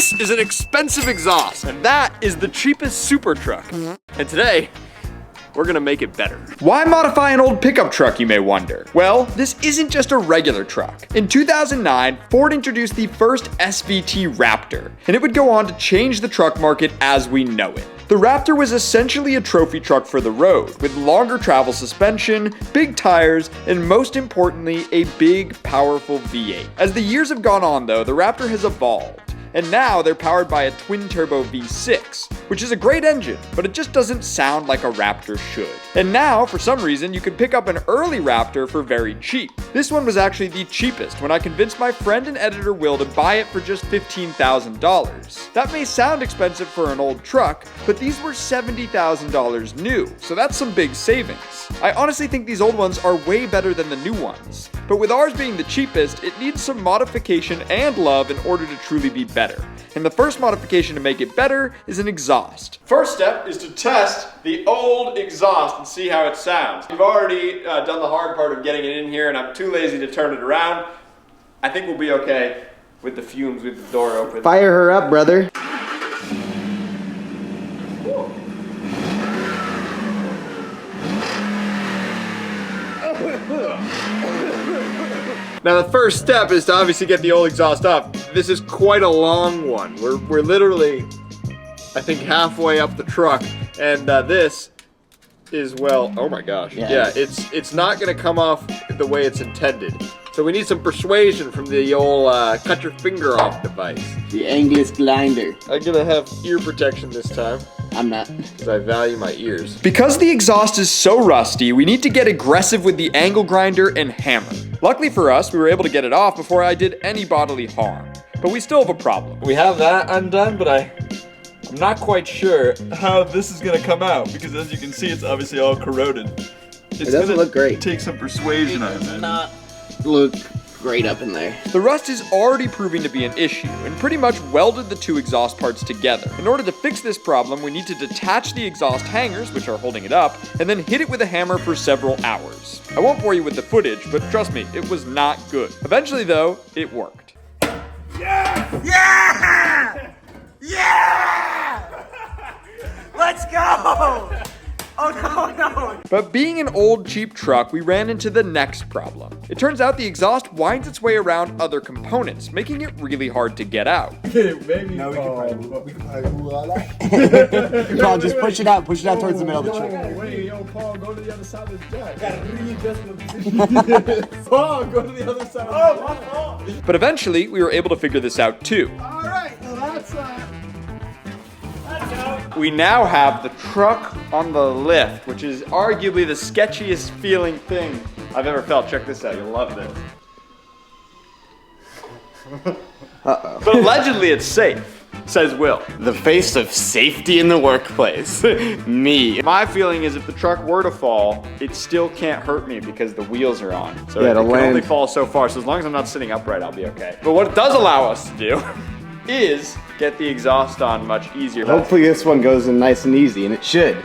This is an expensive exhaust, and that is the cheapest SuperTruck. And today, we're gonna make it better. Why modify an old pickup truck, you may wonder? Well, this isn't just a regular truck. In 2009, Ford introduced the first SVT Raptor, and it would go on to change the truck market as we know it. The Raptor was essentially a trophy truck for the road, with longer travel suspension, big tires, and most importantly, a big, powerful V8. As the years have gone on though, the Raptor has evolved. And now they're powered by a twin-turbo V6, which is a great engine, but it just doesn't sound like a Raptor should. And now, for some reason, you can pick up an early Raptor for very cheap. This one was actually the cheapest when I convinced my friend and editor Will to buy it for just $15,000. That may sound expensive for an old truck, but these were $70,000 new, so that's some big savings. I honestly think these old ones are way better than the new ones. But with ours being the cheapest, it needs some modification and love in order to truly be better. And the first modification to make it better is an exhaust. First step is to test the old exhaust and see how it sounds. We've already done the hard part of getting it in here and I'm too lazy to turn it around. I think we'll be okay with the fumes with the door open. Fire her up, brother. Now the first step is to obviously get the old exhaust off. This is quite a long one. We're literally, I think, halfway up the truck, and this is, well, oh my gosh. Yeah, it's not gonna come off the way it's intended. So we need some persuasion from the old cut your finger off device. The Angus grinder. I'm gonna have ear protection this time. I'm not. Because I value my ears. Because the exhaust is so rusty, we need to get aggressive with the angle grinder and hammer. Luckily for us, we were able to get it off before I did any bodily harm. But we still have a problem. We have that undone, but I'm not quite sure how this is gonna come out, because as you can see, it's obviously all corroded. It doesn't look great. Take some persuasion on it. It does not look great up in there. The rust is already proving to be an issue and pretty much welded the two exhaust parts together. In order to fix this problem, we need to detach the exhaust hangers, which are holding it up, and then hit it with a hammer for several hours. I won't bore you with the footage, but trust me, it was not good. Eventually though, it worked. Yeah! Yeah! Yeah! Let's go! Oh no, no! But being an old cheap truck, we ran into the next problem. It turns out the exhaust winds its way around other components, making it really hard to get out. Maybe. No, we can probably Paul, just push it out towards the middle of the truck. Wait, yo, Paul, go to the other side of the jack. Gotta readjust the position. Paul, go to the other side of the jack. But eventually, we were able to figure this out too. Alright, well that's out. We now have the truck on the lift, which is arguably the sketchiest feeling thing I've ever felt. Check this out, you'll love this. Uh-oh. But allegedly it's safe, says Will. The face of safety in the workplace. Me. My feeling is if the truck were to fall, it still can't hurt me because the wheels are on. So Yeah, it it'll can land. only fall so far. So as long as I'm not sitting upright, I'll be okay. But what it does allow us to do is get the exhaust on much easier. Hopefully this one goes in nice and easy, and it should.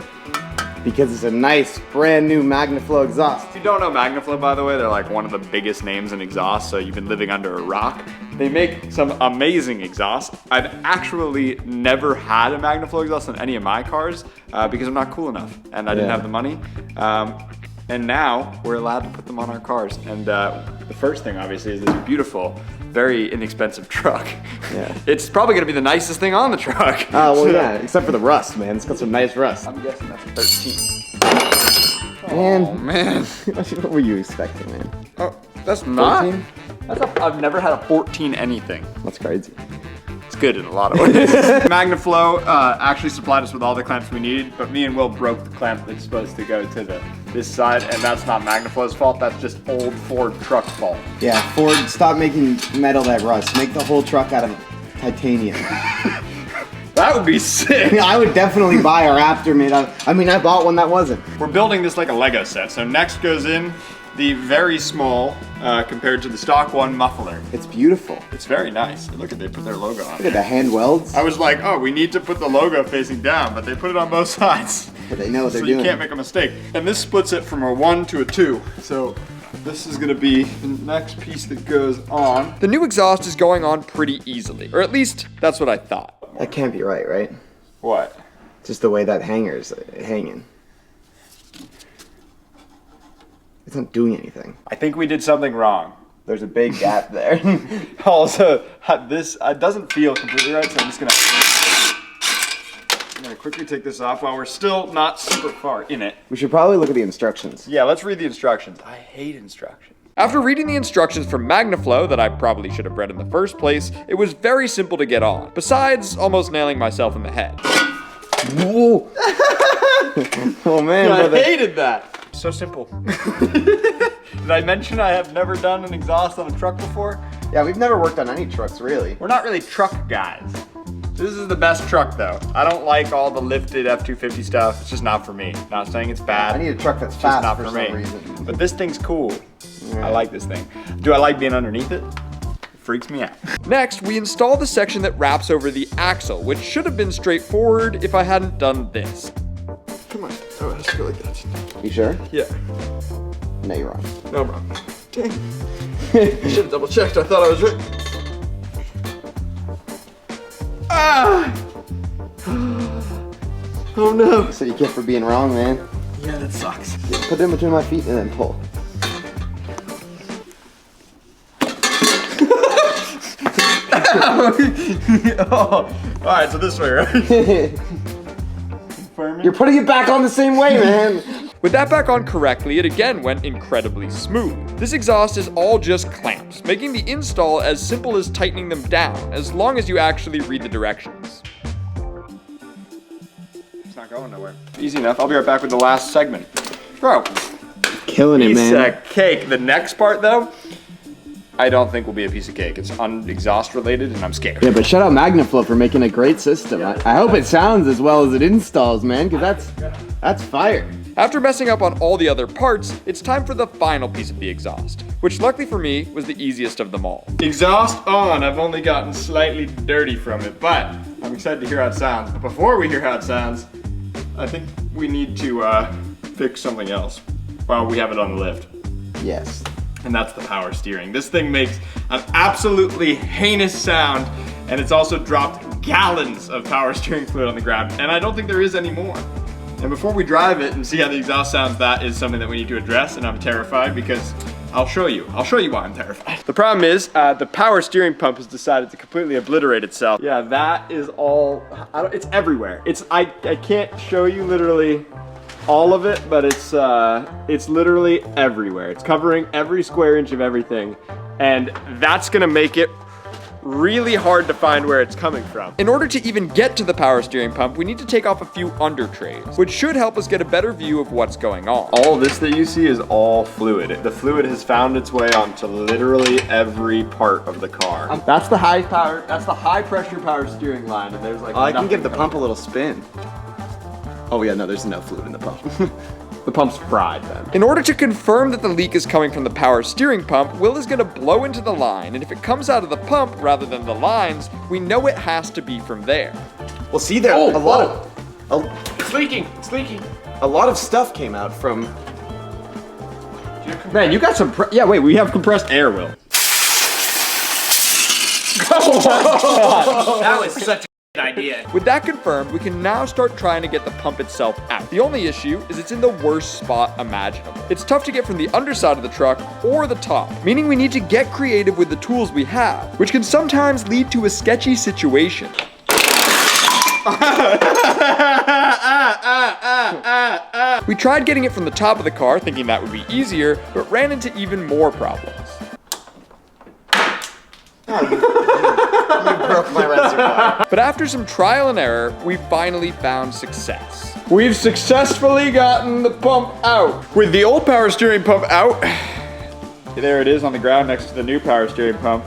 Because it's a nice, brand new MagnaFlow exhaust. If you don't know MagnaFlow, by the way, they're like one of the biggest names in exhaust, so you've been living under a rock. They make some amazing exhausts. I've actually never had a MagnaFlow exhaust on any of my cars because I'm not cool enough and I didn't have the money. And now we're allowed to put them on our cars. And the first thing, obviously, is this beautiful, very inexpensive truck. Yeah. It's probably gonna be the nicest thing on the truck. Oh, well, yeah, except for the rust, man. It's got some nice rust. I'm guessing that's a 13. Man. Oh, man. What were you expecting, man? Oh, that's not. 14? I've never had a 14 anything. That's crazy. It's good in a lot of ways. MagnaFlow actually supplied us with all the clamps we needed, but me and Will broke the clamp that's supposed to go to this side, and that's not MagnaFlow's fault, that's just old Ford truck fault. Yeah, Ford, stop making metal that rusts. Make the whole truck out of titanium. That would be sick. I would definitely buy a Raptor made out of, I mean, I bought one that wasn't. We're building this like a Lego set, so next goes in the very small, compared to the stock one, muffler. It's beautiful. It's very nice. Look at, they put their logo on Look at the hand welds. I was like, oh, we need to put the logo facing down, but they put it on both sides. But they know what they're So doing. you can't make a mistake. And this splits it from a 1 to a 2. So this is gonna be the next piece that goes on. The new exhaust is going on pretty easily, or at least that's what I thought. That can't be right? What? Just the way that hanger's hanging. It's not doing anything. I think we did something wrong. There's a big gap there. Also, this doesn't feel completely right, so I'm gonna quickly take this off while we're still not super far in it. We should probably look at the instructions. Yeah, let's read the instructions. I hate instructions. After reading the instructions from MagnaFlow that I probably should have read in the first place, it was very simple to get on, besides almost nailing myself in the head. Whoa! Oh man, I brother. hated that. So simple. Did I mention I have never done an exhaust on a truck before? Yeah, we've never worked on any trucks, really. We're not really truck guys. This is the best truck though. I don't like all the lifted F-250 stuff. It's just not for me. Not saying it's bad. I need a truck that's It's fast just not for for some me. reason. But this thing's cool. Yeah. I like this thing. Do I like being underneath it? Freaks me out. Next, we install the section that wraps over the axle, which should have been straightforward if I hadn't done this. Come on. Oh, it has to go like that. You sure? Yeah. No, you're wrong. No, bro. Dang. I should have double checked. I thought I was right. Ah! Oh no. So you get for being wrong, man. Yeah, that sucks. Put it in between my feet and then pull. Oh. Alright, so this way, right? You're putting it back on the same way, man. With that back on correctly, it again went incredibly smooth. This exhaust is all just clamps, making the install as simple as tightening them down, as long as you actually read the directions. It's not going nowhere. Easy enough. I'll be right back with the last segment. Bro, Killing it, piece man. of cake. The next part, though, I don't think will be a piece of cake. It's exhaust related, and I'm scared. Yeah, but shout out MagnaFlow for making a great system. I hope it sounds as well as it installs, man, because that's fire. After messing up on all the other parts, it's time for the final piece of the exhaust, which luckily for me was the easiest of them all. Exhaust on. I've only gotten slightly dirty from it, but I'm excited to hear how it sounds. But before we hear how it sounds, I think we need to fix something else while we have it on the lift. Yes. And that's the power steering. This thing makes an absolutely heinous sound, and it's also dropped gallons of power steering fluid on the ground, and I don't think there is any more. And before we drive it and see how the exhaust sounds, that is something that we need to address, and I'm terrified because I'll show you why I'm terrified. The problem is, the power steering pump has decided to completely obliterate itself. Yeah, that is all, it's everywhere. I can't show you literally all of it, but it's literally everywhere. It's covering every square inch of everything, and that's gonna make it really hard to find where it's coming from. In order to even get to the power steering pump, we need to take off a few under trays, which should help us get a better view of what's going on. All this that you see is all fluid. The fluid has found its way onto literally every part of the car. That's the high pressure power steering line, and there's like I can give the pump a little spin. Oh yeah, no, there's no fluid in the pump. The pump's fried then. In order to confirm that the leak is coming from the power steering pump, Will is gonna blow into the line, and if it comes out of the pump rather than the lines, we know it has to be from there. Well, see, there Oh, a lot of It's leaking, it's leaking. a lot of stuff came out from. Man, you got some, yeah, wait, we have compressed air, Will. That was such a good idea. With that confirmed, we can now start trying to get the pump itself out. The only issue is it's in the worst spot imaginable. It's tough to get from the underside of the truck or the top, meaning we need to get creative with the tools we have, which can sometimes lead to a sketchy situation. We tried getting it from the top of the car, thinking that would be easier, but ran into even more problems. You broke my reservoir. But after some trial and error, we finally found success. We've successfully gotten the pump out. With the old power steering pump out, there it is on the ground next to the new power steering pump.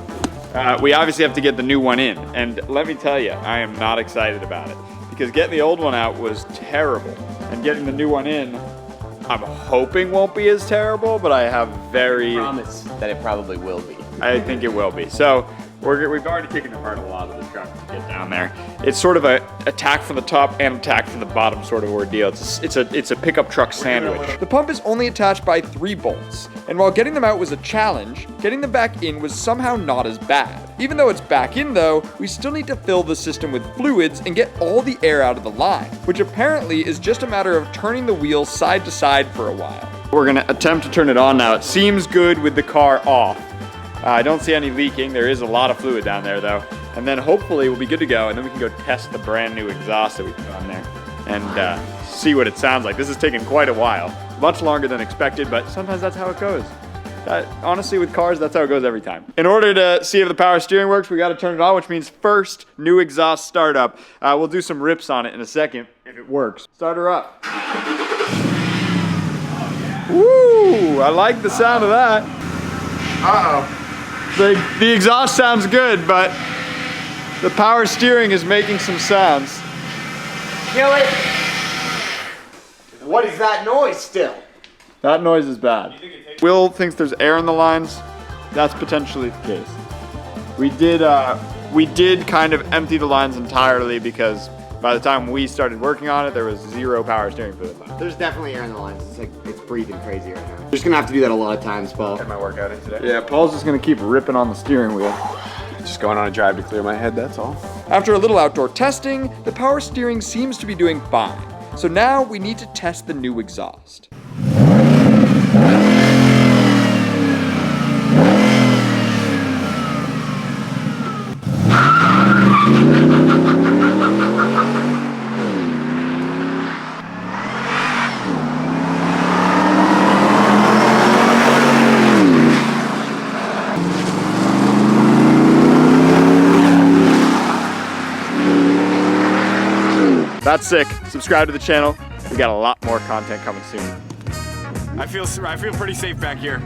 We obviously have to get the new one in, and let me tell you, I am not excited about it, because getting the old one out was terrible, and getting the new one in, I'm hoping won't be as terrible, but I have very... Promise that it probably will be. I think it will be. So We've already taken apart a lot of the truck to get down there. It's sort of a attack from the top and attack from the bottom sort of ordeal. It's a pickup truck sandwich. The pump is only attached by 3 bolts, and while getting them out was a challenge, getting them back in was somehow not as bad. Even though it's back in though, we still need to fill the system with fluids and get all the air out of the line, which apparently is just a matter of turning the wheel side to side for a while. We're gonna attempt to turn it on now. It seems good with the car off. I don't see any leaking. There is a lot of fluid down there though. And then hopefully we'll be good to go, and then we can go test the brand new exhaust that we put on there and see what it sounds like. This has taken quite a while. Much longer than expected, but sometimes that's how it goes. Honestly, with cars, that's how it goes every time. In order to see if the power steering works, we gotta turn it on, which means first, new exhaust startup. We'll do some rips on it in a second if it works. Start her up. Woo! I like the sound of that. Uh-oh. The exhaust sounds good, but the power steering is making some sounds. Kill it! What is that noise still? That noise is bad. Will thinks there's air in the lines. That's potentially the case. We did kind of empty the lines entirely because by the time we started working on it, there was 0 power steering fluid left. There's definitely air in the lines. It's breathing crazy right now. You're just gonna have to do that a lot of times, Paul. Had my workout in today. Yeah, Paul's just gonna keep ripping on the steering wheel. Just going on a drive to clear my head, that's all. After a little outdoor testing, the power steering seems to be doing fine. So now we need to test the new exhaust. That's sick. Subscribe to the channel. We got a lot more content coming soon. I feel pretty safe back here.